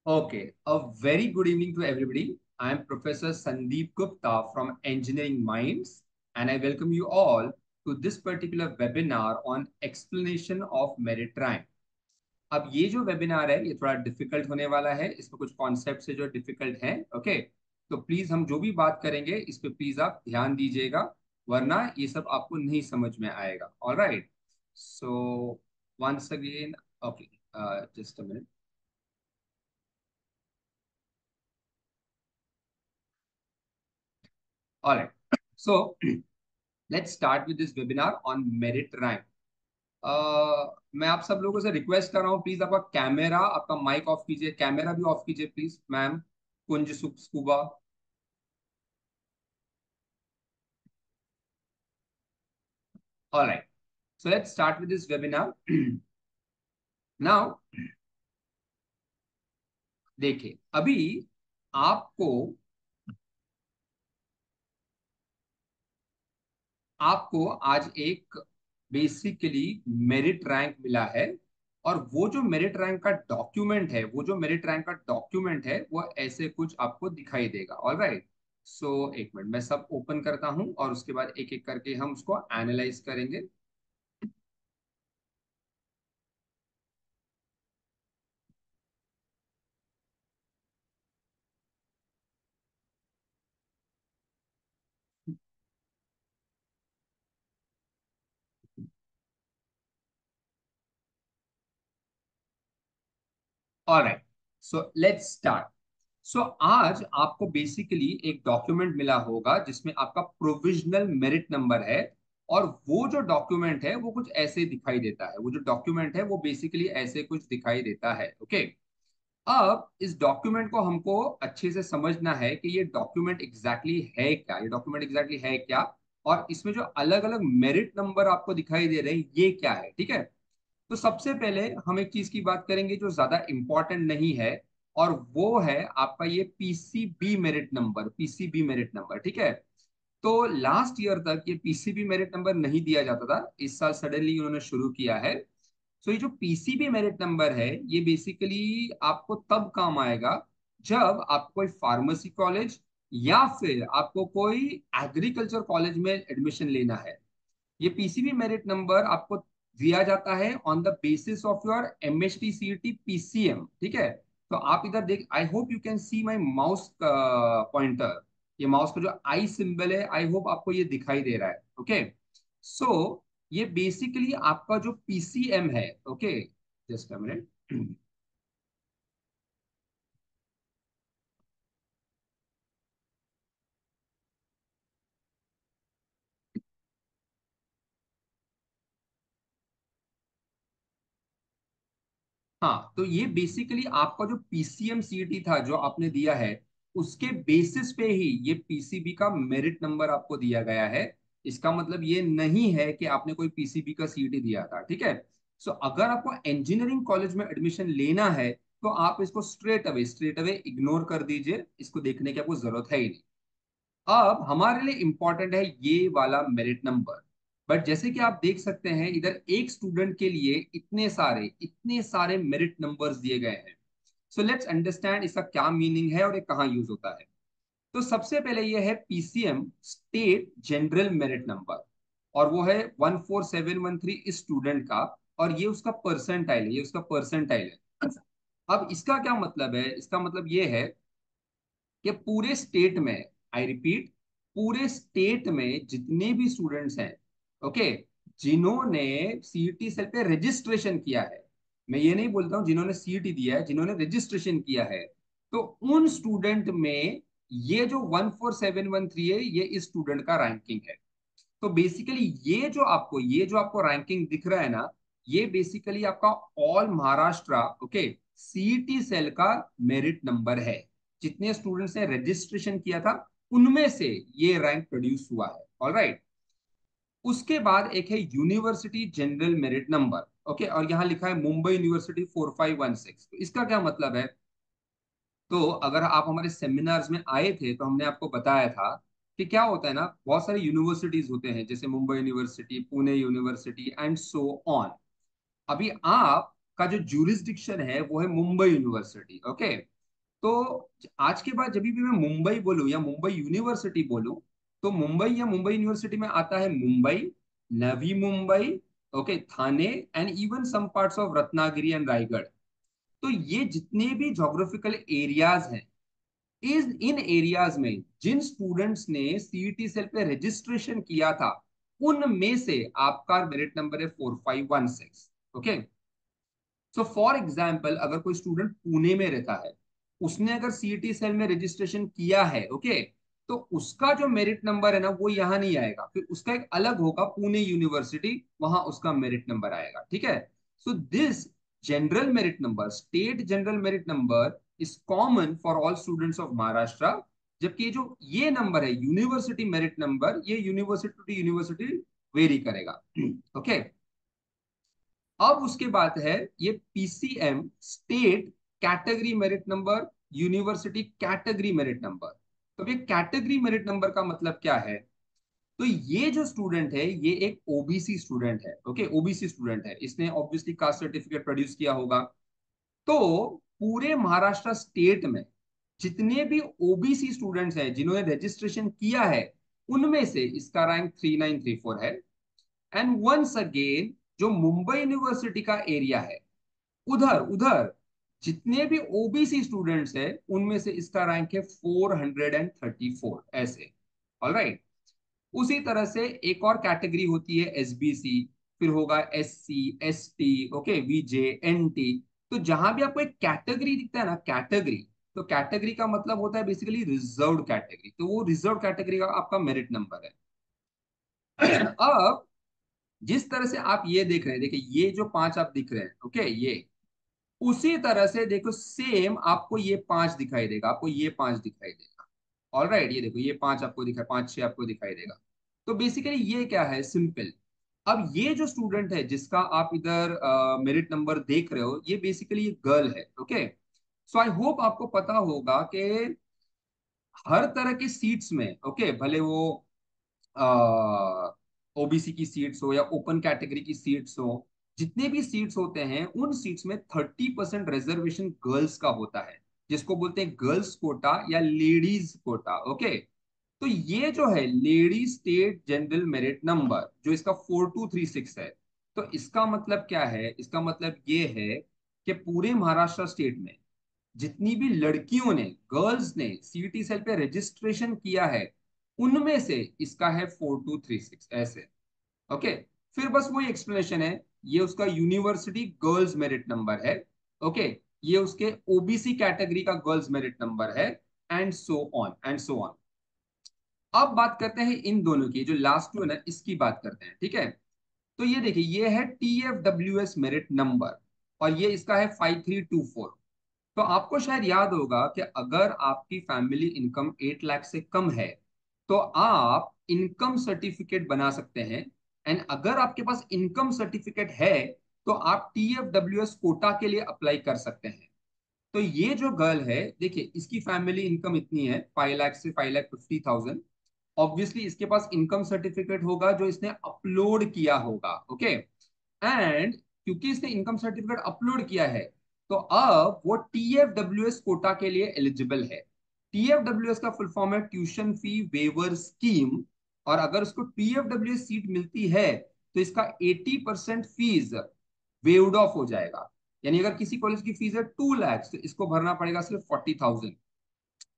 Okay, a very good evening to everybody. I am Professor Sandeep Gupta from Engineering Minds, and I welcome you all to this particular webinar on explanation of merit rank. अब ये जो webinar है ये थोड़ा difficult होने वाला है, इसमें कुछ कॉन्सेप्ट है जो डिफिकल्ट हैं। ओके, तो प्लीज हम जो भी बात करेंगे इस पे प्लीज आप ध्यान दीजिएगा, वरना ये सब आपको नहीं समझ में आएगा। All right, so once again, okay, just a minute. All right, so let's start with this webinar on merit rank. मैं आप सब लोगों से रिक्वेस्ट कर रहा हूँ, प्लीज आपका कैमरा, आपका माइक ऑफ कीजिए, कैमरा भी ऑफ कीजिए please ma'am. Kunj scuba. All right, so let's start with this webinar now. देखिए, अभी आपको आपको आज एक बेसिकली मेरिट रैंक मिला है, और वो जो मेरिट रैंक का डॉक्यूमेंट है, वो ऐसे कुछ आपको दिखाई देगा। ऑल राइट, सो एक मिनट, मैं सब ओपन करता हूं और उसके बाद एक एक करके हम उसको एनालाइज करेंगे। Alright, so let's start. So आज आपको बेसिकली एक डॉक्यूमेंट मिला होगा जिसमें आपका प्रोविजनल मेरिट नंबर है, और वो जो डॉक्यूमेंट है वो कुछ ऐसे दिखाई देता है। वो जो डॉक्यूमेंट है वो बेसिकली ऐसे कुछ दिखाई देता है। ओके, अब इस डॉक्यूमेंट को हमको अच्छे से समझना है कि ये डॉक्यूमेंट एग्जैक्टली है क्या, ये डॉक्यूमेंट एग्जैक्टली है क्या, और इसमें जो अलग अलग मेरिट नंबर आपको दिखाई दे रहे हैं ये क्या है। ठीक है, तो सबसे पहले हम एक चीज की बात करेंगे जो ज्यादा इंपॉर्टेंट नहीं है, और वो है आपका ये PCB merit number. PCB merit number, ठीक है। तो लास्ट ईयर तक ये पीसीबी मेरिट नंबर नहीं दिया जाता था, इस साल सडनली उन्होंने शुरू किया है। सो ये जो पीसीबी मेरिट नंबर है ये बेसिकली आपको तब काम आएगा जब आपको कोई फार्मेसी कॉलेज या फिर आपको कोई एग्रीकल्चर कॉलेज में एडमिशन लेना है। ये पीसीबी मेरिट नंबर आपको दिया जाता है on the basis of your MST CET PCM. ठीक है, तो आप इधर देख, I hope you can see my mouse pointer. ये माउस का जो आई सिंबल है, आई होप आपको ये दिखाई दे रहा है। ओके, सो ये बेसिकली आपका जो पीसीएम है। Okay, just a minute. हाँ, तो ये बेसिकली आपका जो पीसीएम सीईटी था जो आपने दिया है, उसके बेसिस पे ही ये पीसीबी का मेरिट नंबर आपको दिया गया है। इसका मतलब ये नहीं है कि आपने कोई पीसीबी का सीईटी दिया था। ठीक है, सो अगर आपको इंजीनियरिंग कॉलेज में एडमिशन लेना है तो आप इसको स्ट्रेट अवे इग्नोर कर दीजिए, इसको देखने की आपको जरूरत है ही नहीं। अब हमारे लिए इंपॉर्टेंट है ये वाला मेरिट नंबर। बट जैसे कि आप देख सकते हैं इधर एक स्टूडेंट के लिए इतने सारे मेरिट नंबर्स दिए गए हैं। सो लेट्स अंडरस्टैंड इसका क्या मीनिंग है और ये कहाँ यूज होता है। तो सबसे पहले ये है PCM, state general merit number, और वो है 14713 इस स्टूडेंट का, और ये उसका परसेंटाइल है, ये उसका परसेंटाइल है। अब इसका क्या मतलब है, इसका मतलब ये है कि पूरे स्टेट में, आई रिपीट, पूरे स्टेट में जितने भी स्टूडेंट्स हैं, ओके, जिन्होंने सीईटी सेल पे रजिस्ट्रेशन किया है, मैं ये नहीं बोलता हूं जिन्होंने सीईटी दिया है, जिन्होंने रजिस्ट्रेशन किया है, तो उन स्टूडेंट में ये जो 14713 है ये इस स्टूडेंट का रैंकिंग है। तो बेसिकली ये जो आपको रैंकिंग दिख रहा है ना, ये बेसिकली आपका all Maharashtra, okay, CET cell का मेरिट नंबर है। जितने स्टूडेंट्स ने रजिस्ट्रेशन किया था उनमें से ये रैंक प्रोड्यूस हुआ है। ऑल राइट, उसके बाद एक है university general merit number. Okay, और यहां लिखा है मुंबई यूनिवर्सिटी 4516। तो इसका क्या मतलब है, तो अगर आप हमारे सेमिनार्स में आए थे तो हमने आपको बताया था कि क्या होता है ना, बहुत सारी यूनिवर्सिटीज होते हैं जैसे Mumbai university, Pune university and so on. अभी आपका जो ज्यूरिसडिक्शन है वो है मुंबई यूनिवर्सिटी। ओके, तो आज के बाद जब भी मैं मुंबई बोलूं या मुंबई यूनिवर्सिटी बोलूं, तो मुंबई या मुंबई यूनिवर्सिटी में आता है Mumbai, Navi Mumbai, okay, Thane, and even some parts of Ratnagiri and Raigad. तो ये जितने भी ज्योग्राफिकल एरियाज हैं, इस इन एरियाज में जिन स्टूडेंट्स ने सीईटी सेल पे रजिस्ट्रेशन किया था, उनमें से आपका मेरिट नंबर है 4516। ओके, सो फॉर एग्जाम्पल अगर कोई स्टूडेंट पुणे में रहता है, उसने अगर सीईटी सेल में रजिस्ट्रेशन किया है, ओके, तो उसका जो मेरिट नंबर है ना वो यहाँ नहीं आएगा, फिर उसका एक अलग होगा पुणे यूनिवर्सिटी, वहां उसका मेरिट नंबर आएगा। ठीक है, so this general merit number, state general merit number is common for all students of Maharashtra. जबकि जो ये नंबर है यूनिवर्सिटी मेरिट नंबर, ये यूनिवर्सिटी टू यूनिवर्सिटी वेरी करेगा। ओके, अब उसके बाद है ये PCM, state category merit number, university category merit number. तो ये कैटेगरी मेरिट नंबर का मतलब क्या है? तो ये जो स्टूडेंट है ये एक ओबीसी स्टूडेंट है। ओके, ओबीसी स्टूडेंट है, इसने ऑब्वियसली कास्ट सर्टिफिकेट प्रोड्यूस किया होगा। तो पूरे महाराष्ट्र स्टेट में जितने भी ओबीसी स्टूडेंट्स हैं जिन्होंने रजिस्ट्रेशन किया है, उनमें से इसका रैंक 3934 है। एंड वंस अगेन, जो मुंबई यूनिवर्सिटी का एरिया है, उधर उधर जितने भी ओबीसी स्टूडेंट्स हैं, उनमें से इसका रैंक है 434 ऐसे। ऑलराइट, उसी तरह से एक और कैटेगरी होती है एसबीसी, फिर होगा एससी, एसटी, ओके, वीजे, एनटी। तो जहां भी आपको एक कैटेगरी दिखता है ना, कैटेगरी, तो कैटेगरी का मतलब होता है बेसिकली रिजर्व्ड कैटेगरी, तो वो रिजर्व कैटेगरी का आपका मेरिट नंबर है। अब जिस तरह से आप ये देख रहे हैं, देखिए ये जो पांच आप दिख रहे हैं, ओके, ये उसी तरह से देखो सेम आपको ये पांच दिखाई देगा, आपको ये पांच दिखाई देगा। ऑल राइट, ये देखो ये पांच आपको दिखाई, पांच छह आपको दिखाई देगा। तो बेसिकली ये क्या है, सिंपल। अब ये जो स्टूडेंट है जिसका आप इधर मेरिट नंबर देख रहे हो, ये बेसिकली ये गर्ल है। ओके, सो आई होप आपको पता होगा कि हर तरह के सीट्स में, ओके, भले वो ओबीसी की सीट्स हो या ओपन कैटेगरी की सीट्स हो, जितने भी सीट्स होते हैं उन सीट्स में 30% रिजर्वेशन गर्ल्स का होता है, जिसको बोलते हैं गर्ल्स कोटा या लेडीज कोटा। ओके, तो ये जो है lady state general merit number, जो इसका 4236 है, तो इसका मतलब क्या है? इसका मतलब ये है कि पूरे महाराष्ट्र स्टेट में जितनी भी लड़कियों ने, गर्ल्स ने सीईटी सेल पे रजिस्ट्रेशन किया है, उनमें से इसका है 4236 ऐसे। ओके, फिर बस वही एक्सप्लेनेशन है, ये उसका यूनिवर्सिटी गर्ल्स मेरिट नंबर है। ओके, ये उसके ओबीसी कैटेगरी का गर्ल्स मेरिट नंबर है, and so on and so on. अब बात करते हैं इन दोनों की, जो लास्ट टू है ना, इसकी बात करते हैं। ठीक है, तो ये देखिए ये है TFWS मेरिट नंबर, और ये इसका है 5324। तो आपको शायद याद होगा कि अगर आपकी फैमिली इनकम 8 लाख से कम है, तो आप इनकम सर्टिफिकेट बना सकते हैं। एंड अगर आपके पास इनकम सर्टिफिकेट है, तो आप TFWS कोटा के लिए अप्लाई कर सकते हैं। तो ये जो गर्ल है, देखिए इसकी फैमिली इनकम इतनी है, 5 लाख से 5,50,000। ऑब्वियसली इसके पास इनकम सर्टिफिकेट होगा जो इसने अपलोड किया होगा। ओके, एंड क्योंकि इसने इनकम सर्टिफिकेट अपलोड किया है, तो अब वो TFWS कोटा के लिए एलिजिबल है। TFWS का फुल फॉर्म है ट्यूशन फी वेवर स्कीम, और अगर उसको TFWS सीट मिलती है, तो इसका 80% फीस वेव्ड ऑफ हो जाएगा। यानी अगर किसी कॉलेज की फीस है 2 लाख, तो इसको भरना पड़ेगा सिर्फ 40,000।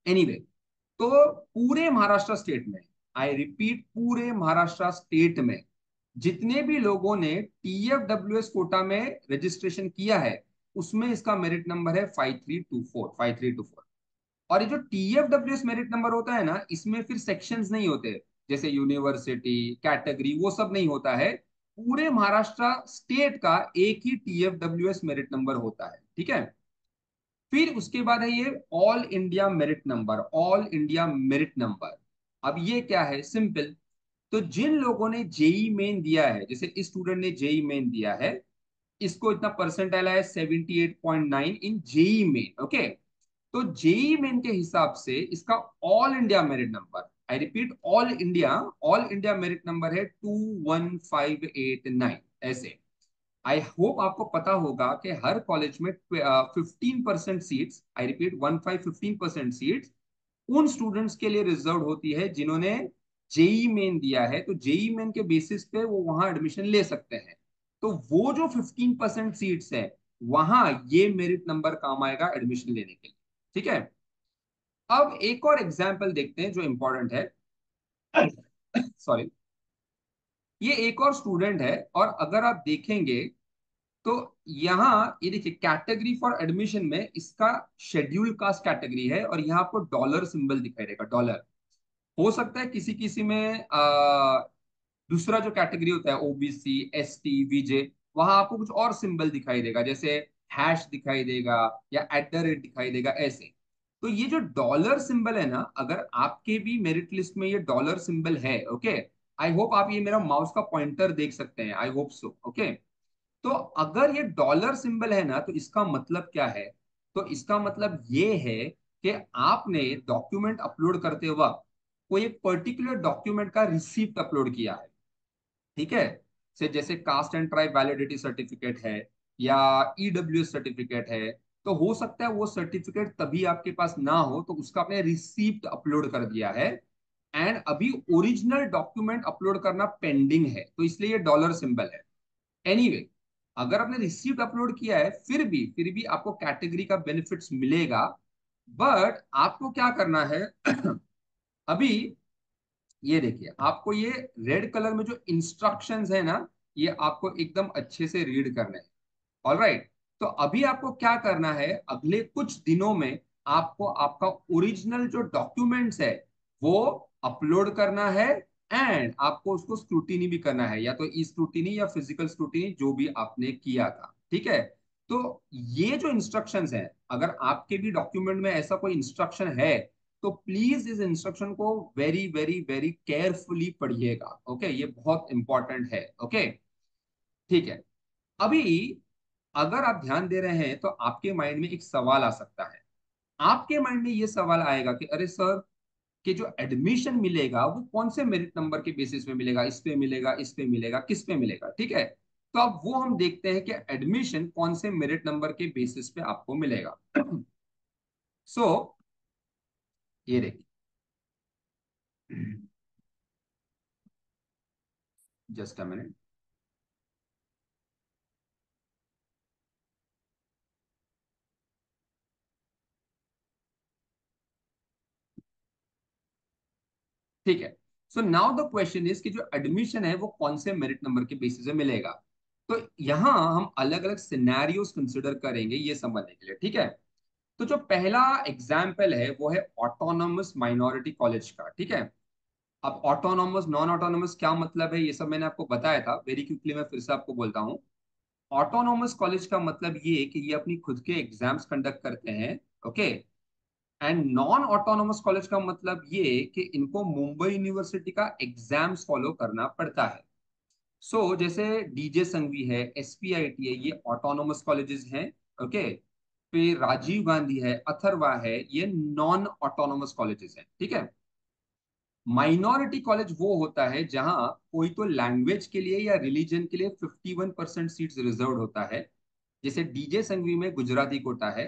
एनीवे, तो पूरे महाराष्ट्र स्टेट में, आई रिपीट, पूरे महाराष्ट्र स्टेट में जितने भी लोगों ने TFWS कोटा में रजिस्ट्रेशन किया है, उसमें इसका मेरिट नंबर है 5324 और ये जो TFWS मेरिट नंबर होता है ना, इसमें फिर सेक्शंस नहीं होते, जैसे यूनिवर्सिटी कैटेगरी, वो सब नहीं होता है। पूरे महाराष्ट्र स्टेट का एक ही TFWS मेरिट नंबर होता है। ठीक है, फिर उसके बाद है ये all India merit number, all India merit number. अब ये क्या है, सिंपल। तो जिन लोगों ने जेई मेन दिया है, जैसे इस स्टूडेंट ने जेई मेन दिया है, इसको इतना परसेंटाइल आया 78.9 इन जेई मेन। ओके, तो जेई मेन के हिसाब से इसका all India merit number, I repeat, all India merit number है 21589 ऐसे। आई होप आपको पता होगा कि हर कॉलेज में 15% सीट्स, आई रिपीट 15% सीट्स उन स्टूडेंट्स के लिए रिजर्व होती है जिन्होंने जेई मेन दिया है। तो जेई मेन के बेसिस पे वो वहां एडमिशन ले सकते हैं। तो वो जो 15% सीट्स है, वहां ये मेरिट नंबर काम आएगा एडमिशन लेने के लिए। ठीक है। अब एक और एग्जाम्पल देखते हैं जो इंपॉर्टेंट है। सॉरी। ये एक और स्टूडेंट है, और अगर आप देखेंगे तो यहाँ ये देखिए कैटेगरी फॉर एडमिशन में इसका शेड्यूल कास्ट कैटेगरी है, और यहाँ आपको डॉलर सिंबल दिखाई देगा, डॉलर। हो सकता है किसी किसी में दूसरा जो कैटेगरी होता है ओबीसी एसटी वीजे, वहां आपको कुछ और सिंबल दिखाई देगा, जैसे हैश दिखाई देगा या एट द रेट दिखाई देगा, ऐसे। तो ये जो डॉलर सिंबल है ना, अगर आपके भी मेरिट लिस्ट में ये डॉलर सिंबल है, ओके, आई होप आप ये मेरा माउस का पॉइंटर देख सकते हैं, आई होप सो, ओके। तो अगर ये डॉलर सिंबल है ना, तो इसका मतलब क्या है? तो इसका मतलब ये है कि आपने डॉक्यूमेंट अपलोड करते वक्त कोई एक पर्टिकुलर डॉक्यूमेंट का रिसीप्ट अपलोड किया है। ठीक है। से जैसे caste and tribe validity certificate है, या ईडब्ल्यूएस सर्टिफिकेट है। तो हो सकता है वो सर्टिफिकेट तभी आपके पास ना हो, तो उसका आपने रिसीप्ट अपलोड कर दिया है, एंड अभी ओरिजिनल डॉक्यूमेंट अपलोड करना पेंडिंग है, तो इसलिए ये डॉलर सिंबल है। एनीवे, अगर आपने रिसीप्ट अपलोड किया है, फिर भी आपको कैटेगरी का बेनिफिट्स मिलेगा। बट आपको क्या करना है? अभी ये देखिए, आपको ये रेड कलर में जो इंस्ट्रक्शंस है ना, ये आपको एकदम अच्छे से रीड करने हैं। All right. तो अभी आपको क्या करना है, अगले कुछ दिनों में आपको आपका ओरिजिनल जो डॉक्यूमेंट्स है वो अपलोड करना है, एंड आपको उसको स्क्रूटिनी भी करना है, या तो ई स्क्रूटिनी या फिजिकल स्क्रूटिनी, जो भी आपने किया था। ठीक है। तो ये जो इंस्ट्रक्शंस हैं, अगर आपके भी डॉक्यूमेंट में ऐसा कोई इंस्ट्रक्शन है, तो प्लीज इस इंस्ट्रक्शन को वेरी वेरी वेरी केयरफुली पढ़िएगा। ओके, ये बहुत इंपॉर्टेंट है। ओके, ठीक है। अभी अगर आप ध्यान दे रहे हैं, तो आपके माइंड में एक सवाल आ सकता है। आपके माइंड में ये सवाल आएगा कि अरे सर, कि जो एडमिशन मिलेगा वो कौन से मेरिट नंबर के बेसिस पे मिलेगा, इस पे मिलेगा, इस पे मिलेगा, किस पे मिलेगा? ठीक है। तो अब वो हम देखते हैं कि एडमिशन कौन से मेरिट नंबर के बेसिस पे आपको मिलेगा। सो ये देखिए, जस्ट अ मिनट। ठीक है। So now the question is कि जो एडमिशन है वो कौन से मेरिट नंबर के बेसिस पे मिलेगा। तो यहां हम अलग अलग सिनेरियोस कंसिडर करेंगे ये समझने के लिए। ठीक है। तो जो पहला एग्जाम्पल है वो है ऑटोनॉमस माइनॉरिटी कॉलेज का। ठीक है। अब ऑटोनॉमस नॉन ऑटोनॉमस क्या मतलब है, ये सब मैंने आपको बताया था, वेरी क्विकली मैं फिर से आपको बोलता हूँ। ऑटोनॉमस कॉलेज का मतलब ये कि ये अपनी खुद के एग्जाम्स कंडक्ट करते हैं। Okay. And non autonomous college का मतलब ये कि इनको मुंबई यूनिवर्सिटी का एग्जाम्स फॉलो करना पड़ता है। जैसे डीजे संघवी है, एसपीआईटी है, ये ऑटोनॉमस कॉलेजेस हैं। ओके। फिर राजीव गांधी है, अथर्वा है, ये नॉन ऑटोनॉमस कॉलेजेस हैं। ठीक है। माइनॉरिटी कॉलेज वो होता है जहां कोई तो लैंग्वेज के लिए या रिलीजन के लिए 51% सीट्स रिजर्व होता है, जैसे डीजे संघवी में गुजराती कोटा है।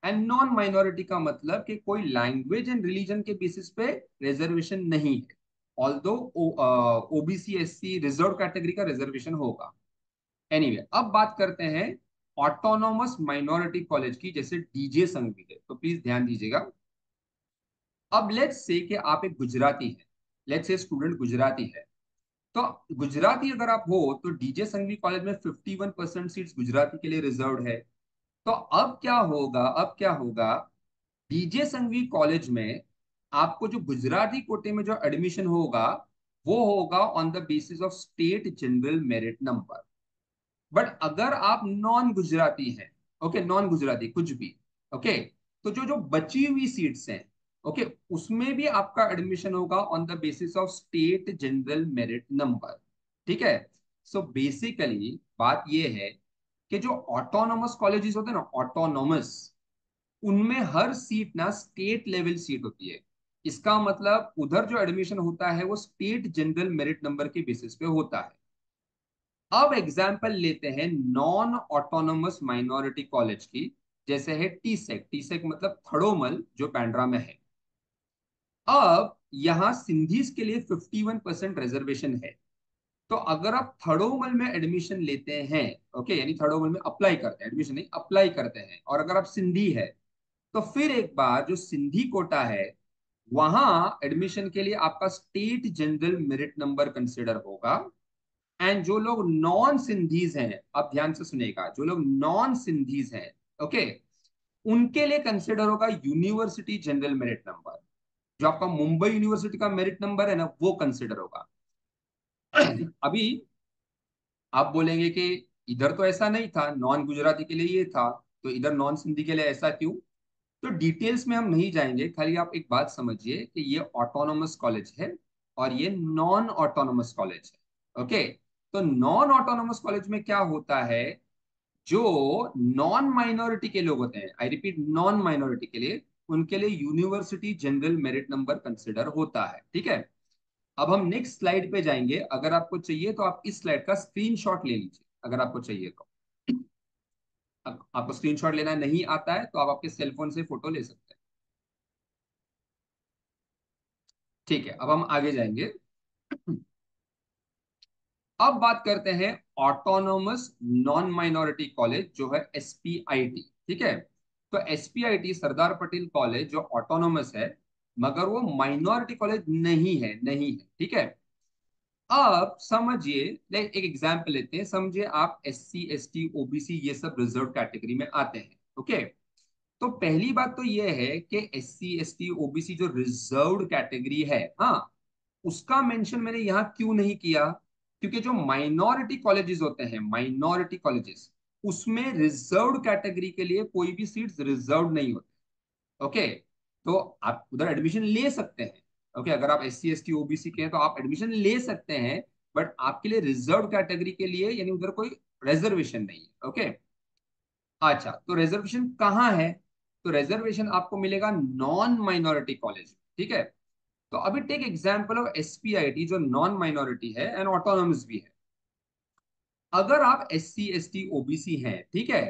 एंड नॉन माइनॉरिटी का मतलब कि कोई लैंग्वेज एंड रिलीजन के बेसिस पे रिजर्वेशन नहीं है, although OBC SC reserve category का रिजर्वेशन होगा। एनीवे, अब बात करते हैं ऑटोनॉमस माइनॉरिटी कॉलेज की, जैसे डीजे संघवी है। तो प्लीज ध्यान दीजिएगा। अब लेट्स से कि आप एक गुजराती है, लेट्स से स्टूडेंट गुजराती है। तो गुजराती अगर आप हो, तो डीजे संघवी कॉलेज में 51% सीट्स गुजराती के लिए रिजर्व है। तो अब क्या होगा, डीजे संघवी कॉलेज में आपको जो गुजराती कोटे में जो एडमिशन होगा, वो होगा on the basis of state general merit number. But अगर आप नॉन गुजराती हैं, ओके, नॉन गुजराती कुछ भी, ओके, तो जो जो बची हुई सीट्स हैं, ओके, उसमें भी आपका एडमिशन होगा on the basis of state general merit number. ठीक है। बेसिकली बात ये है कि जो ऑटोनॉमस कॉलेजेस होते हैं ना, ऑटोनॉमस, उनमें हर सीट ना स्टेट लेवल सीट होती है। इसका मतलब उधर जो एडमिशन होता है वो स्टेट जनरल मेरिट नंबर के बेसिस पे होता है। अब एग्जाम्पल लेते हैं नॉन ऑटोनोमस माइनॉरिटी कॉलेज की, जैसे है टीसेक। टीसेक मतलब थड़ोमल, जो बांद्रा में है। अब यहाँ सिंधीज के लिए 51% रिजर्वेशन है। तो अगर आप थर्डोमल में एडमिशन लेते हैं, ओके, यानी थर्डोमल में अप्लाई करते हैं, एडमिशन नहीं अप्लाई करते हैं, और अगर आप सिंधी है, तो फिर एक बार जो सिंधी कोटा है, वहां एडमिशन के लिए आपका state general merit number consider होगा। एंड जो लोग नॉन सिंधीज हैं, आप ध्यान से सुनेगा, जो लोग नॉन सिंधीज हैं, ओके, उनके लिए कंसिडर होगा यूनिवर्सिटी जनरल मेरिट नंबर। जो आपका मुंबई यूनिवर्सिटी का मेरिट नंबर है ना, वो कंसिडर होगा। अभी आप बोलेंगे कि इधर तो ऐसा नहीं था, नॉन गुजराती के लिए ये था, तो इधर नॉन सिंधी के लिए ऐसा क्यों? तो डिटेल्स में हम नहीं जाएंगे, खाली आप एक बात समझिए कि ये ऑटोनोमस कॉलेज है और ये नॉन ऑटोनोमस कॉलेज है, ओके। तो नॉन ऑटोनोमस कॉलेज में क्या होता है, जो नॉन माइनॉरिटी के लोग होते हैं, आई रिपीट, नॉन माइनॉरिटी के लिए, उनके लिए university general merit number consider होता है, ठीक है। अब हम नेक्स्ट स्लाइड पे जाएंगे। अगर आपको चाहिए तो आप इस स्लाइड का स्क्रीनशॉट ले लीजिए, अगर आपको चाहिए तो। आपको स्क्रीनशॉट लेना नहीं आता है तो आप आपके सेलफोन से फोटो ले सकते हैं। ठीक है, अब हम आगे जाएंगे। अब बात करते हैं ऑटोनोमस नॉन माइनॉरिटी कॉलेज, जो है एसपीआईटी, ठीक है। तो एसपीआईटी सरदार पटेल कॉलेज जो ऑटोनोमस है, मगर वो माइनॉरिटी कॉलेज नहीं है, नहीं है, ठीक है। अब समझिए, एक एग्जाम्पल लेते हैं। समझिए आप S C S T OBC ये सब रिजर्व कैटेगरी में आते हैं, ओके। तो पहली बात तो ये है कि S C S T OBC जो रिजर्व्ड कैटेगरी है, हाँ, उसका मेंशन मैंने यहाँ क्यों नहीं किया? क्योंकि जो माइनॉरिटी कॉलेजेस होते हैं, माइनॉरिटी कॉलेजेस, उसमें रिजर्व्ड कैटेगरी के लिए कोई भी सीट्स रिजर्व नहीं होते, ओके। तो आप उधर एडमिशन ले सकते हैं, ओके। अगर आप S C S T OBC के हैं तो आप एडमिशन ले सकते हैं, बट आपके लिए रिजर्व कैटेगरी के लिए यानी उधर कोई रिजर्वेशन नहीं है, ओके। अच्छा, तो रिजर्वेशन कहाँ है? तो रिजर्वेशन आपको मिलेगा नॉन माइनॉरिटी कॉलेज, ठीक है। तो अभी टेक एग्जांपल ऑफ एसपीआईटी, जो नॉन माइनॉरिटी है एंड ऑटोनॉमस भी है। अगर आप S C S T OBC हैं, ठीक है,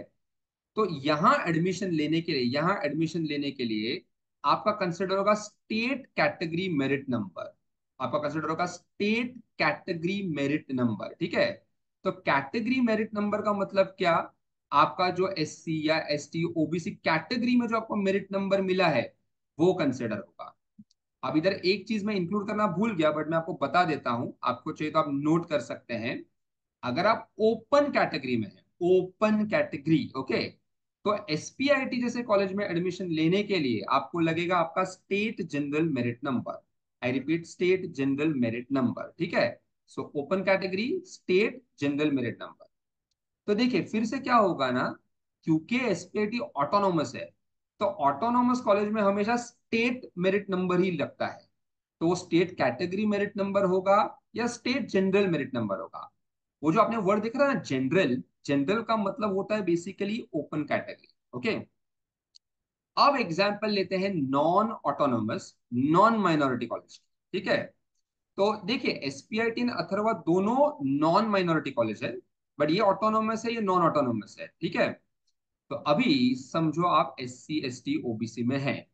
तो यहां एडमिशन लेने के लिए, यहां एडमिशन लेने के लिए आपका कंसिडर होगा स्टेट कैटेगरी मेरिट नंबर। आपका कंसिडर होगा स्टेट कैटेगरी मेरिट नंबर, ठीक है। तो कैटेगरी मेरिट नंबर का मतलब क्या? आपका जो एस सी या एस टी ओबीसी कैटेगरी में जो आपको मेरिट नंबर मिला है, वो कंसिडर होगा। अब इधर एक चीज मैं इंक्लूड करना भूल गया, बट मैं आपको बता देता हूं, आपको चाहिए तो आप नोट कर सकते हैं। अगर आप ओपन कैटेगरी में हैं, ओपन कैटेगरी, ओके, तो एसपीआईटी जैसे कॉलेज में एडमिशन लेने के लिए आपको लगेगा आपका state general merit number. I repeat, state general merit number, ठीक है। So open category, state general merit number. तो देखिए फिर से क्या होगा ना, क्योंकि एसपीआईटी ऑटोनोमस है, तो ऑटोनोमस कॉलेज में हमेशा स्टेट मेरिट नंबर ही लगता है। तो वो स्टेट कैटेगरी मेरिट नंबर होगा या स्टेट जनरल मेरिट नंबर होगा। वो जो आपने वर्ड देखा था ना, जनरल, जनरल का मतलब होता है बेसिकली ओपन कैटेगरी, ओके। अब एग्जाम्पल लेते हैं non autonomous, non minority college, ठीक है। तो देखिए एसपीआईटी और अथर्वा दोनों नॉन माइनॉरिटी कॉलेज है, बट ये ऑटोनोमस है, ये नॉन ऑटोनोमस है, ठीक है। तो अभी समझो आप S C S T OBC में हैं।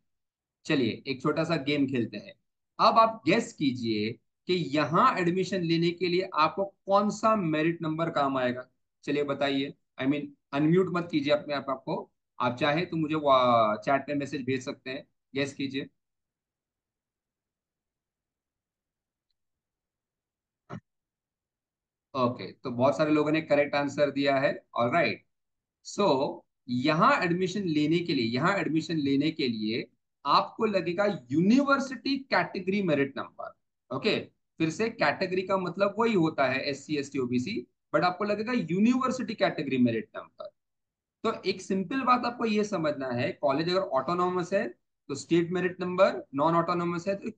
चलिए एक छोटा सा गेम खेलते हैं। अब आप गेस कीजिए कि यहां एडमिशन लेने के लिए आपको कौन सा मेरिट नंबर काम आएगा। चलिए बताइए, आई मीन अनम्यूट मत कीजिए अपने आप आपको। आप चाहे तो मुझे चैट पे मैसेज भेज सकते हैं, गेस कीजिए। ओके, तो बहुत सारे लोगों ने करेक्ट आंसर दिया है, ऑलराइट। सो यहाँ एडमिशन लेने के लिए, यहाँ एडमिशन लेने के लिए आपको लगेगा university category merit number, okay. फिर से कैटेगरी का मतलब वही होता है S C S T OBC, but आपको लगेगा यूनिवर्सिटी कैटेगरी मेरिट नंबर। तो एक सिंपल बात आपको ये समझना है, कॉलेज अगर ऑटोनॉमस है तो state merit number, non autonomous है तो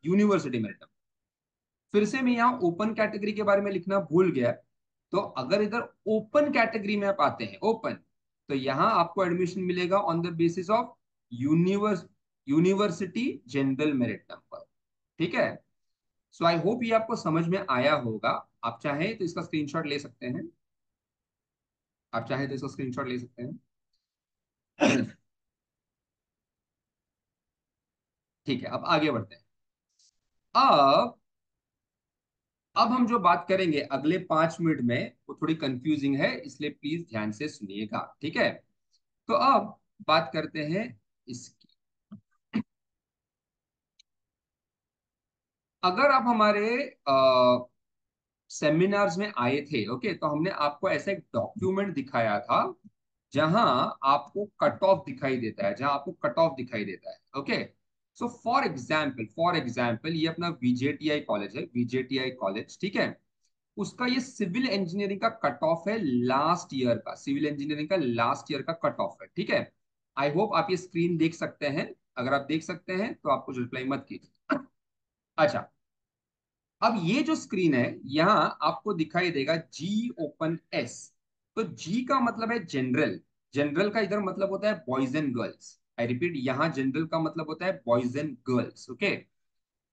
यूनिवर्सिटी मेरिट नंबर। फिर से मैं यहाँ ओपन कैटेगरी के बारे में लिखना भूल गया। तो अगर इधर ओपन कैटेगरी में आप आते हैं, ओपन, तो यहाँ आपको एडमिशन मिलेगा on the basis of university general merit number, ठीक है। सो आई होप ये आपको समझ में आया होगा। आप चाहें तो इसका स्क्रीनशॉट ले सकते हैं। आप चाहें तो इसका स्क्रीनशॉट ले सकते हैं। ठीक है, अब आगे बढ़ते हैं। अब अब हम जो बात करेंगे अगले 5 मिनट में वो थोड़ी कंफ्यूजिंग है, इसलिए प्लीज ध्यान से सुनिएगा, ठीक है। तो अब बात करते हैं इसकी। अगर आप हमारे सेमिनार्स में आए थे, ओके, तो हमने आपको ऐसा एक डॉक्यूमेंट दिखाया था जहां आपको कट ऑफ दिखाई देता है, जहां आपको कट ऑफ दिखाई देता है, ओके। सो फॉर एग्जाम्पल ये अपना वीजेटीआई कॉलेज है, वीजेटीआई कॉलेज, ठीक है। उसका ये सिविल इंजीनियरिंग का कट ऑफ है लास्ट ईयर का, सिविल इंजीनियरिंग का लास्ट ईयर का कट ऑफ है, ठीक है। आई होप आप ये स्क्रीन देख सकते हैं। अगर आप देख सकते हैं तो आप कुछ रिप्लाई मत कीजिए। अच्छा, अब ये जो स्क्रीन है यहाँ आपको दिखाई देगा जी ओपन एस। तो जी का मतलब है जनरल। जनरल का इधर मतलब होता है boys and girls. I repeat, यहाँ जनरल का मतलब होता है बॉयज एंड गर्ल्स, ओके।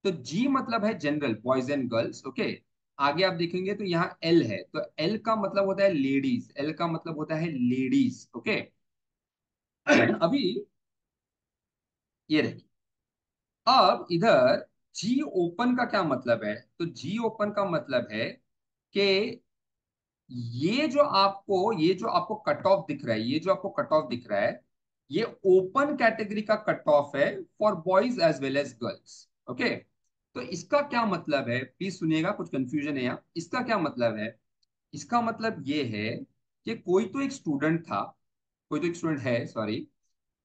तो जी मतलब है general, boys and girls, okay. आगे आप देखेंगे तो यहाँ एल है, तो एल का मतलब होता है लेडीज, एल का मतलब होता है लेडीज, ओके। अभी ये रही। अब इधर जी ओपन का क्या मतलब है? तो जी ओपन का मतलब है कि ये जो आपको कट ऑफ दिख रहा है, ये जो आपको कट ऑफ दिख रहा है, ये ओपन कैटेगरी का कट ऑफ है for boys as well as girls, okay. तो इसका क्या मतलब है, प्लीज सुनिएगा, कुछ कंफ्यूजन है यहाँ। इसका क्या मतलब है? इसका मतलब ये है कि कोई तो एक स्टूडेंट था, कोई तो एक स्टूडेंट है, सॉरी।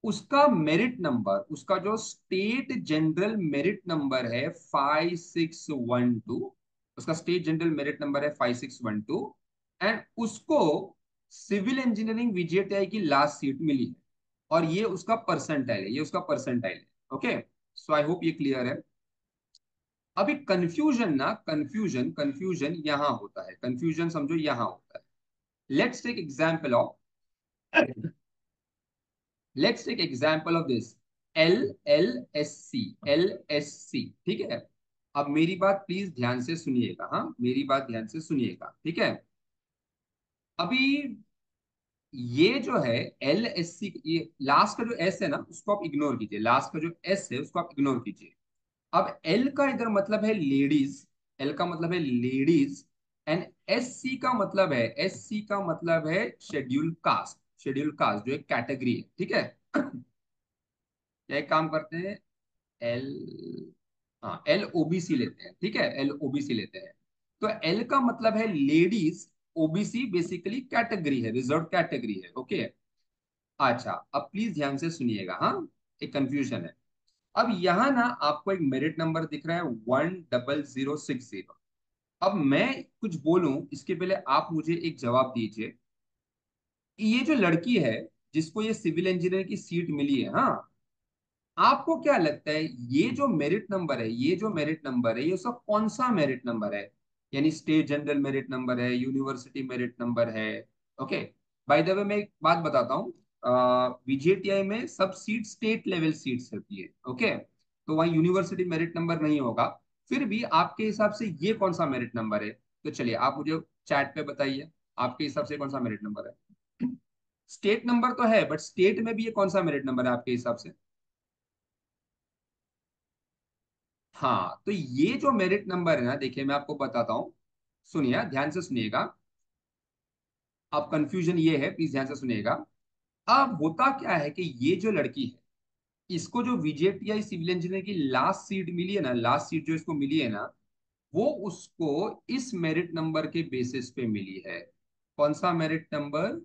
उसका मेरिट नंबर, उसका जो स्टेट जनरल मेरिट नंबर है 5612, उसका स्टेट जनरल मेरिट नंबर है 5612, एंड उसको सिविल इंजीनियरिंग वीजेटीआई की लास्ट सीट मिली है, और ये उसका परसेंटाइल है, ये उसका परसेंटाइल है, ओके। सो आई होप ये क्लियर है। अभी कंफ्यूजन ना, कंफ्यूजन कंफ्यूजन यहां होता है, कंफ्यूजन समझो यहां होता है। Let's take example of let's take example of this L L S C, L S C, ठीक है। अब मेरी बात प्लीज ध्यान से सुनिएगा, हाँ, मेरी बात ध्यान से सुनिएगा, ठीक है। अभी ये जो है एल एस सी, ये लास्ट का जो एस है ना उसको आप इग्नोर कीजिए, लास्ट का जो एस है उसको आप इग्नोर कीजिए। अब एल का इधर मतलब है लेडीज, एल का मतलब है लेडीज, एंड एस सी का मतलब है, एस सी का मतलब है शेड्यूल कास्ट, शेड्यूल कास्ट जो एक कैटेगरी है, ठीक है। क्या एक काम करते हैं, एल, हाँ, एल ओबीसी लेते हैं, ठीक है, एल ओबीसी लेते हैं। तो एल का मतलब है लेडीज, ओबीसी बेसिकली कैटेगरी है, रिजर्व कैटेगरी है, ओके। अच्छा, अब प्लीज ध्यान से सुनिएगा, हाँ, एक कंफ्यूजन है। अब यहाँ ना आपको एक मेरिट नंबर दिख रहा है 10060। अब मैं कुछ बोलूं इसके पहले आप मुझे एक जवाब दीजिए। ये जो लड़की है जिसको ये सिविल इंजीनियर की सीट मिली है, हाँ, आपको क्या लगता है ये जो मेरिट नंबर है, ये जो मेरिट नंबर है, ये उसका कौन सा मेरिट नंबर है? यानी स्टेट जनरल मेरिट नंबर है, यूनिवर्सिटी मेरिट नंबर है, ओके। बाय द वे मैं एक बात बताता हूँ, बीजेटीआई में सब सीट स्टेट लेवल सीट्स होती है, ओके। तो वहाँ यूनिवर्सिटी मेरिट नंबर नहीं होगा। फिर भी आपके हिसाब से ये कौन सा मेरिट नंबर है? तो चलिए आप मुझे चैट पे बताइए, आपके हिसाब से कौन सा मेरिट नंबर है? स्टेट नंबर तो है, बट स्टेट में भी ये कौन सा मेरिट नंबर है आपके हिसाब से? हाँ, तो ये जो मेरिट नंबर है ना, देखिए मैं आपको बताता हूँ, सुनिए, ध्यान से सुनिएगा। अब कंफ्यूजन ये है, प्लीज ध्यान से सुनिएगा। अब होता क्या है कि ये जो लड़की है, इसको जो विजेटीआई सिविल इंजीनियर की लास्ट सीट मिली है ना, लास्ट सीट जो इसको मिली है ना, वो उसको इस मेरिट नंबर के बेसिस पे मिली है। कौन सा मेरिट नंबर?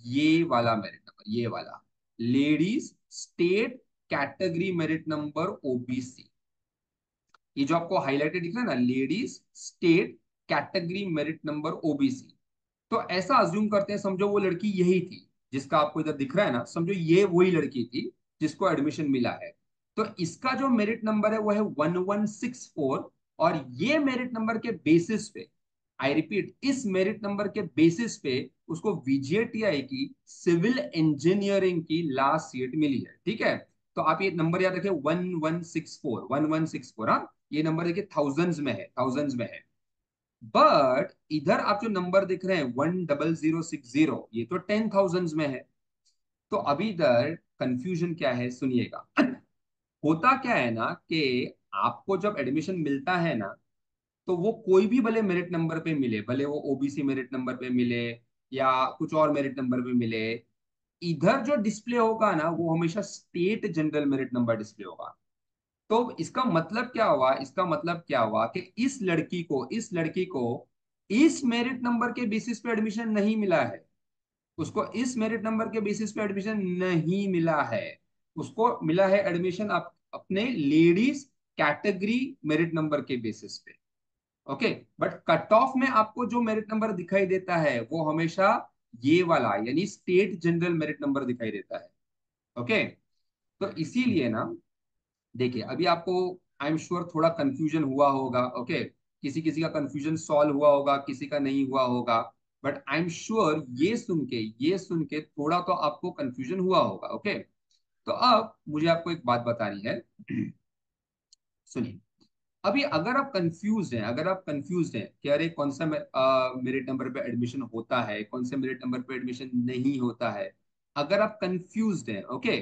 ये वाला मेरिट नंबर, ये वाला, ladies state category merit number OBC. ये जो आपको हाईलाइटेड दिख रहा है ना, ladies state category merit number OBC. तो ऐसा अज्यूम करते हैं, समझो वो लड़की यही थी जिसका आपको इधर दिख रहा है ना, समझो ये वही लड़की थी जिसको एडमिशन मिला है। तो इसका जो मेरिट नंबर है वो है 1164, और ये मेरिट नंबर के बेसिस पे, आई रिपीट, इस मेरिट नंबर के बेसिस पे उसको वीजेटीआई की सिविल इंजीनियरिंग की लास्ट सीट मिली है, ठीक है। तो आप ये नंबर याद रखें, 1164, 1164, हाँ, ये नंबर देखिए थाउजेंड्स में है, थाउजेंड्स में है। बट इधर आप जो नंबर दिख रहे हैं 10060, ये तो 10,000 में है। तो अभी इधर कंफ्यूजन क्या है सुनिएगा। होता क्या है ना कि आपको जब एडमिशन मिलता है ना, तो वो कोई भी भले मेरिट नंबर पे मिले, भले वो ओबीसी मेरिट नंबर पे मिले या कुछ और मेरिट नंबर पे मिले, इधर जो डिस्प्ले होगा ना वो हमेशा state general merit number display होगा। तो इसका मतलब क्या हुआ, इसका मतलब क्या हुआ कि इस लड़की को इस मेरिट नंबर के बेसिस पे एडमिशन नहीं मिला है। उसको इस मेरिट नंबर के बेसिस पे एडमिशन नहीं मिला है। उसको मिला है एडमिशन अपने लेडीज कैटेगरी मेरिट नंबर के बेसिस पे। ओके। बट कट ऑफ में आपको जो मेरिट नंबर दिखाई देता है वो हमेशा ये वाला यानी स्टेट जनरल मेरिट नंबर दिखाई देता है। ओके। तो इसीलिए ना, देखिए अभी आपको आई एम श्योर थोड़ा कंफ्यूजन हुआ होगा। ओके। किसी किसी का कंफ्यूजन सॉल्व हुआ होगा, किसी का नहीं हुआ होगा। बट आई एम श्योर ये सुन के थोड़ा तो आपको कंफ्यूजन हुआ होगा। ओके। तो अब मुझे आपको एक बात बतानी है। सुनिए। अभी अगर आप कंफ्यूज हैं कि अरे कौन सा मेरिट नंबर पे एडमिशन होता है, कौन से मेरिट नंबर पे एडमिशन नहीं होता है, अगर आप कंफ्यूज हैं, ओके,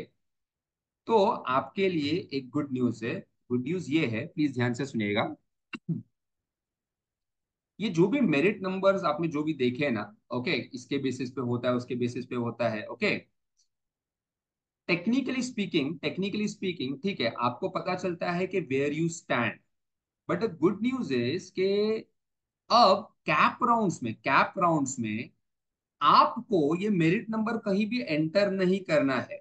तो आपके लिए एक गुड न्यूज है। गुड न्यूज ये है, प्लीज ध्यान से सुनिएगा। ये जो भी मेरिट नंबर्स आपने जो भी देखे हैं ना, ओके, इसके बेसिस पे होता है, उसके बेसिस पे होता है, ओके, टेक्निकली स्पीकिंग ठीक है, आपको पता चलता है कि where you stand. But the good news is के अब कैप राउंड्स में आपको ये मेरिट नंबर कहीं भी एंटर नहीं करना है।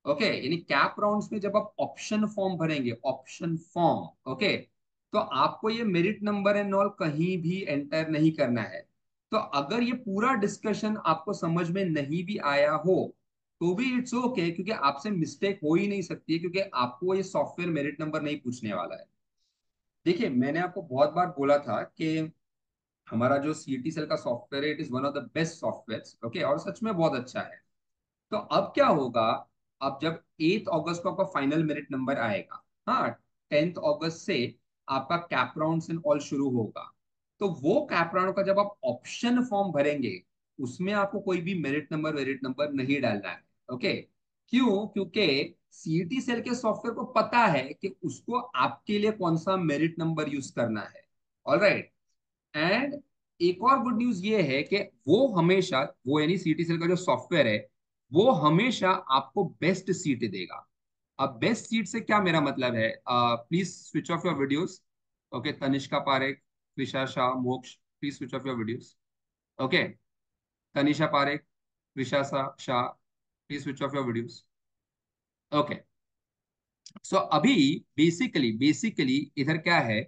ओके। यानी कैप राउंड्स में जब आप ऑप्शन फॉर्म भरेंगे, ऑप्शन फॉर्म, ओके, तो आपको ये मेरिट नंबर एंड ऑल कहीं भी एंटर नहीं करना है। तो अगर ये पूरा डिस्कशन आपको समझ में नहीं भी आया हो तो भी इट्स ओके, क्योंकि आपसे मिस्टेक हो ही नहीं सकती है, क्योंकि आपको ये सॉफ्टवेयर मेरिट नंबर नहीं पूछने वाला है। देखिए मैंने आपको बहुत बार बोला था कि हमारा जो सीईटी सेल का सॉफ्टवेयर है, it is one of the best software. Okay, और सच में बहुत अच्छा है। तो अब क्या होगा, अब जब 8 अगस्त को आपका फाइनल मेरिट नंबर आएगा, हाँ, 10 अगस्त से आपका कैप राउंड एंड ऑल शुरू होगा। तो वो कैप राउंड का जब आप ऑप्शन फॉर्म भरेंगे, उसमें आपको कोई भी मेरिट नंबर नहीं डालना है। ओके। क्यों? क्योंकि सीईटी सेल के सॉफ्टवेयर को पता है कि उसको आपके लिए कौन सा मेरिट नंबर यूज करना है। ऑलराइट। एंड एक और गुड न्यूज ये है कि वो हमेशा, वो यानी सीटी सेल का जो सॉफ्टवेयर है, वो हमेशा आपको बेस्ट सीट देगा। अब बेस्ट सीट से क्या मेरा मतलब है, please switch off your videos. Okay, Tanishka Parekh, Trisha Shah, Moksh, please switch off your videos. Okay, Tanisha Parekh, Trisha Shah, please switch off your videos. Okay. So अभी बेसिकली इधर क्या है,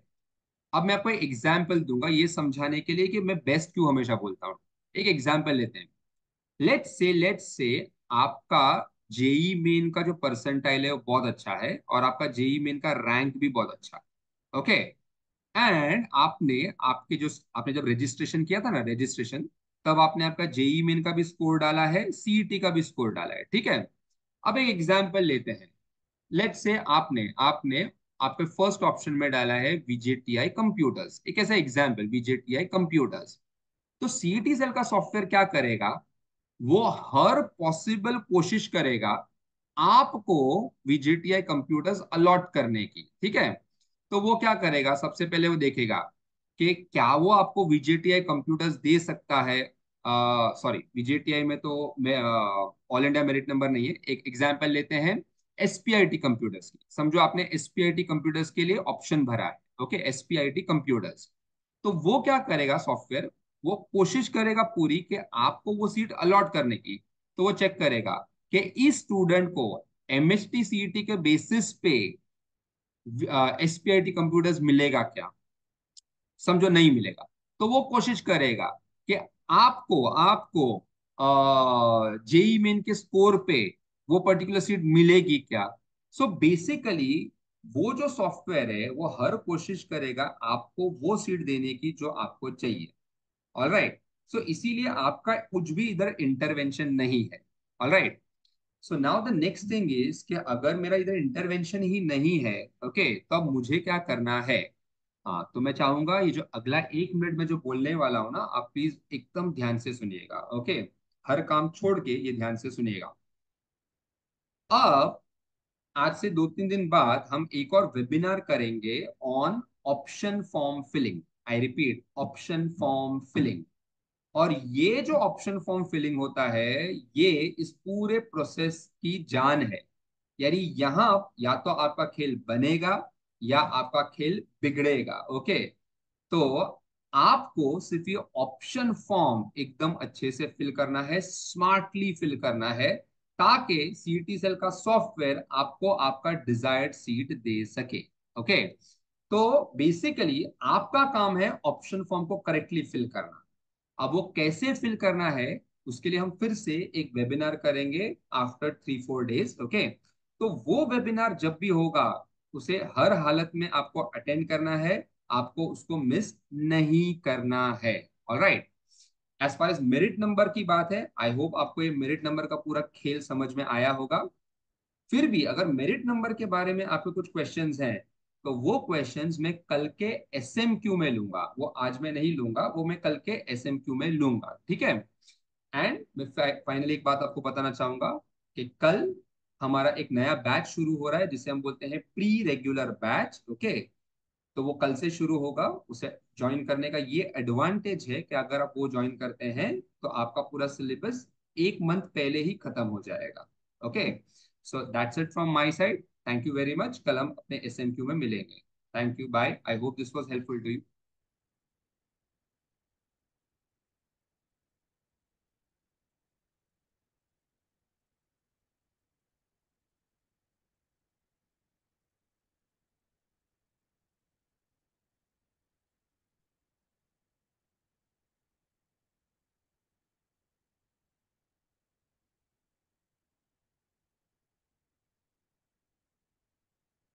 अब मैं आपको एक एग्जाम्पल दूंगा ये समझाने के लिए कि मैं बेस्ट क्यों हमेशा बोलता हूँ। एक एग्जाम्पल लेते हैं। लेट्स से आपका जेई मेन का जो परसेंटाइल है वो बहुत अच्छा है, और आपका जेई मेन का रैंक भी बहुत अच्छा है। ओके। एंड आपने जब रजिस्ट्रेशन किया था ना, रजिस्ट्रेशन, तब आपने आपका जेई मेन का भी स्कोर डाला है, सीईटी का भी स्कोर डाला है, ठीक है। अब एक एग्जाम्पल लेते हैं। लेट्स से आपने आपने आपके फर्स्ट ऑप्शन में डाला है वीजेटीआई कंप्यूटर्स, एक ऐसा एग्जाम्पल, वीजेटीआई कंप्यूटर्स। तो सीईटी सेल का सॉफ्टवेयर क्या करेगा, वो हर पॉसिबल कोशिश करेगा आपको वीजेटीआई कंप्यूटर्स अलॉट करने की, ठीक है। तो वो क्या करेगा, सबसे पहले वो देखेगा कि क्या वो आपको वीजेटीआई कंप्यूटर्स दे सकता है। सॉरी, वीजेटीआई में तो मैं ऑल इंडिया मेरिट नंबर नहीं है। एक एग्जांपल लेते हैं एसपीआईटी कंप्यूटर्स की। समझो आपने एसपीआईटी कंप्यूटर्स के लिए ऑप्शन भरा है, ओके, एसपीआईटी कंप्यूटर्स। तो वो क्या करेगा सॉफ्टवेयर, वो कोशिश करेगा पूरी कि आपको वो सीट अलॉट करने की। तो वो चेक करेगा कि इस स्टूडेंट को एमएसटी सीईटी के बेसिस पे एसपीआईटी कंप्यूटर्स मिलेगा क्या। समझो नहीं मिलेगा, तो वो कोशिश करेगा कि आपको आपको जेई मेन के स्कोर पे वो पर्टिकुलर सीट मिलेगी क्या। सो बेसिकली वो जो सॉफ्टवेयर है वो हर कोशिश करेगा आपको वो सीट देने की जो आपको चाहिए। ऑलराइट। सो इसीलिए आपका कुछ भी इधर इंटरवेंशन नहीं है। Alright. So now the next thing is कि अगर मेरा इधर इंटरवेंशन ही नहीं है, ओके, तो अब मुझे क्या करना है। हाँ, तो मैं चाहूंगा ये जो अगला 1 मिनट में जो बोलने वाला हूँ ना, आप प्लीज एकदम ध्यान से सुनिएगा, ओके। हर काम छोड़ के ये ध्यान से सुनिएगा। अब आज से 2-3 दिन बाद हम एक और वेबिनार करेंगे on option form filling. I repeat, option form filling. और ये जो ऑप्शन फॉर्म फिलिंग होता है, ये इस पूरे प्रोसेस की जान है। यानी यहाँ या तो आपका खेल बनेगा या आपका खेल बिगड़ेगा, ओके। तो आपको सिर्फ ये ऑप्शन फॉर्म एकदम अच्छे से फिल करना है, स्मार्टली फिल करना है, ताकि सीटी सेल का सॉफ्टवेयर आपको आपका डिजायर्ड सीट दे सके, ओके। तो बेसिकली आपका काम है ऑप्शन फॉर्म को करेक्टली फिल करना। अब वो कैसे फिल करना है, उसके लिए हम फिर से एक वेबिनार करेंगे आफ्टर 3-4 डेज, ओके। तो वो वेबिनार जब भी होगा, उसे हर हालत में आपको अटेंड करना है, आपको उसको मिस नहीं करना है। Alright. As far as merit number की बात है, आई होप आपको ये मेरिट नंबर का पूरा खेल समझ में आया होगा। फिर भी अगर मेरिट नंबर के बारे में आपके कुछ क्वेश्चंस हैं, तो वो क्वेश्चंस मैं कल के एसएमक्यू में लूंगा। वो आज मैं नहीं लूंगा, वो मैं कल के एसएमक्यू में लूंगा, ठीक है। एंड मैं फाइनली एक बात आपको बताना चाहूंगा कि कल हमारा एक नया बैच शुरू हो रहा है, जिसे हम बोलते हैं प्री रेगुलर बैच, ओके। तो वो कल से शुरू होगा। उसे ज्वाइन करने का ये एडवांटेज है कि अगर आप वो ज्वाइन करते हैं, तो आपका पूरा सिलेबस 1 मंथ पहले ही खत्म हो जाएगा, okay. So that's it from my side. Thank you very much. कल हम अपने एसएमक्यू में मिलेंगे। Thank you, bye. I hope this was helpful to you.